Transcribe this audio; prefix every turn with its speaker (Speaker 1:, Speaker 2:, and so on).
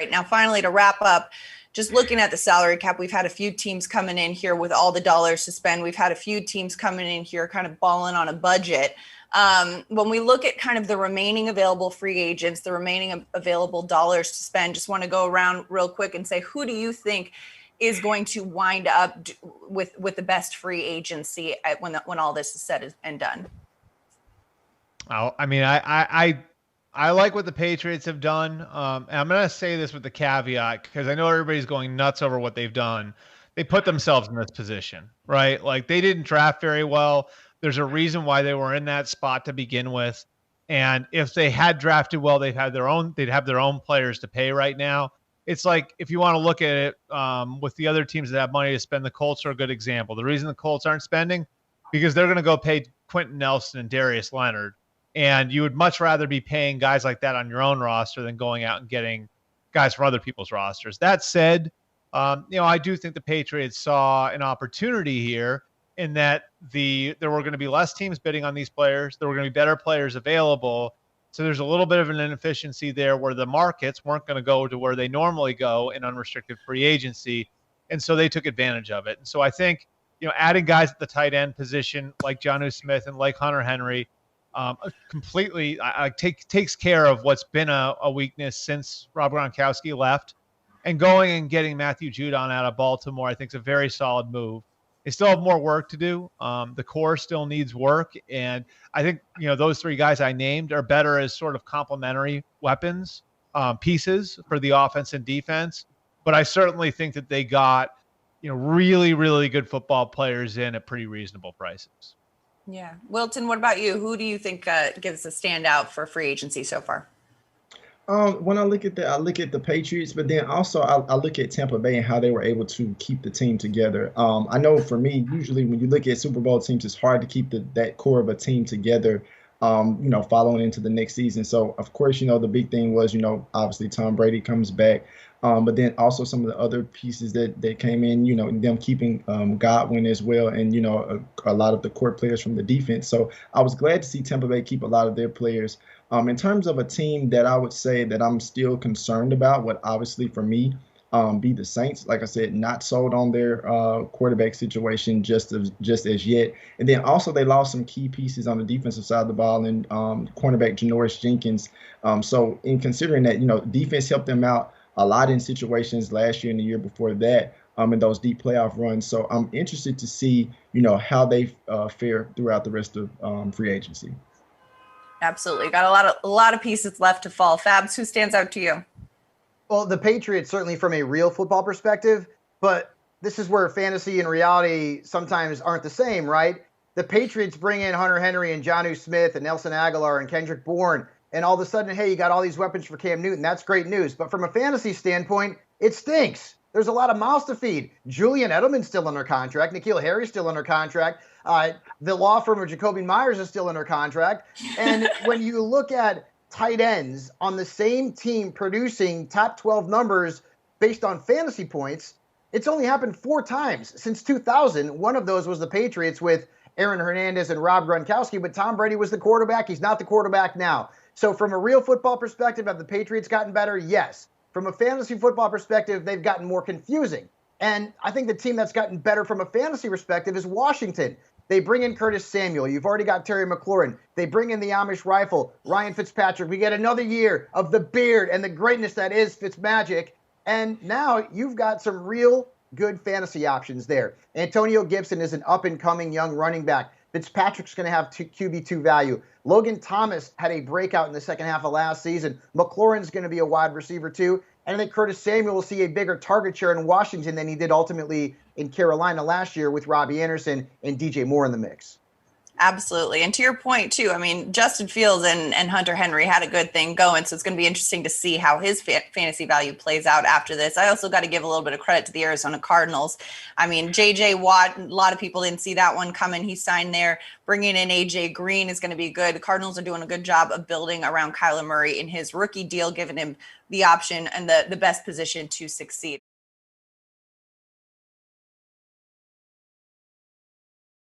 Speaker 1: Right now, finally, to wrap up, just looking at the salary cap, we've had a few teams coming in here with all the dollars to spend. We've had a few teams coming in here kind of balling on a budget. When we look at kind of the remaining available free agents, the remaining available dollars to spend, just want to go around real quick and say, who do you think is going to wind up with the best free agency when all this is said and done?
Speaker 2: Oh, I mean, I like what the Patriots have done. And I'm going to say this with the caveat because I know everybody's going nuts over what they've done. They put themselves in this position, right? Like they didn't draft very well. There's a reason why they were in that spot to begin with. And if they had drafted well, they'd have their own players to pay right now. It's like, if you want to look at it with the other teams that have money to spend, the Colts are a good example. The reason the Colts aren't spending, because they're going to go pay Quentin Nelson and Darius Leonard. And you would much rather be paying guys like that on your own roster than going out and getting guys from other people's rosters. That said, I do think the Patriots saw an opportunity here in that there were going to be less teams bidding on these players. There were going to be better players available. So there's a little bit of an inefficiency there where the markets weren't going to go to where they normally go in unrestricted free agency. And so they took advantage of it. And so I think, adding guys at the tight end position like Jonnu Smith and like Hunter Henry, completely takes care of what's been a weakness since Rob Gronkowski left, and going and getting Matthew Judon out of Baltimore, I think is a very solid move. They still have more work to do. The core still needs work. And I think, those three guys I named are better as sort of complementary weapons, pieces for the offense and defense. But I certainly think that they got, really, really good football players in at pretty reasonable prices.
Speaker 1: Yeah. Wilton, what about you? Who do you think gives a standout for free agency so far?
Speaker 3: When I look at the Patriots, but then also I look at Tampa Bay and how they were able to keep the team together. I know for me, usually when you look at Super Bowl teams, it's hard to keep that core of a team together, following into the next season. So, of course, the big thing was, obviously Tom Brady comes back. But then also some of the other pieces that came in, them keeping Godwin as well, and, a lot of the core players from the defense. So I was glad to see Tampa Bay keep a lot of their players. In terms of a team that I would say that I'm still concerned about, would obviously for me be the Saints. Like I said, not sold on their quarterback situation just as yet. And then also they lost some key pieces on the defensive side of the ball, and cornerback Janoris Jenkins. So in considering that, defense helped them out a lot in situations last year and the year before that, in those deep playoff runs. So I'm interested to see, how they fare throughout the rest of free agency.
Speaker 1: Absolutely. Got a lot of pieces left to fall. Fabs, who stands out to you?
Speaker 4: Well, the Patriots, certainly from a real football perspective, but this is where fantasy and reality sometimes aren't the same, right? The Patriots bring in Hunter Henry and Jonnu Smith and Nelson Aguilar and Kendrick Bourne, and all of a sudden, hey, you got all these weapons for Cam Newton. That's great news. But from a fantasy standpoint, it stinks. There's a lot of mouths to feed. Julian Edelman's still under contract. N'Keal Harry's still under contract. The law firm of Jacoby Myers is still under contract. And when you look at tight ends on the same team producing top 12 numbers based on fantasy points, it's only happened 4 times since 2000. One of those was the Patriots with Aaron Hernandez and Rob Gronkowski, but Tom Brady was the quarterback. He's not the quarterback now. So from a real football perspective, have the Patriots gotten better? Yes. From a fantasy football perspective, they've gotten more confusing. And I think the team that's gotten better from a fantasy perspective is Washington. They bring in Curtis Samuel. You've already got Terry McLaurin. They bring in the Amish rifle, Ryan Fitzpatrick. We get another year of the beard and the greatness that is Fitzmagic. And now you've got some real good fantasy options there. Antonio Gibson is an up-and-coming young running back. Fitzpatrick's going to have QB2 value. Logan Thomas had a breakout in the second half of last season. McLaurin's going to be a wide receiver too. And I think Curtis Samuel will see a bigger target share in Washington than he did ultimately in Carolina last year with Robbie Anderson and DJ Moore in the mix.
Speaker 1: Absolutely. And to your point, too, I mean, Justin Fields and Hunter Henry had a good thing going, so it's going to be interesting to see how his fantasy value plays out after this. I also got to give a little bit of credit to the Arizona Cardinals. I mean, J.J. Watt, a lot of people didn't see that one coming. He signed there. Bringing in A.J. Green is going to be good. The Cardinals are doing a good job of building around Kyler Murray in his rookie deal, giving him the option and the best position to succeed.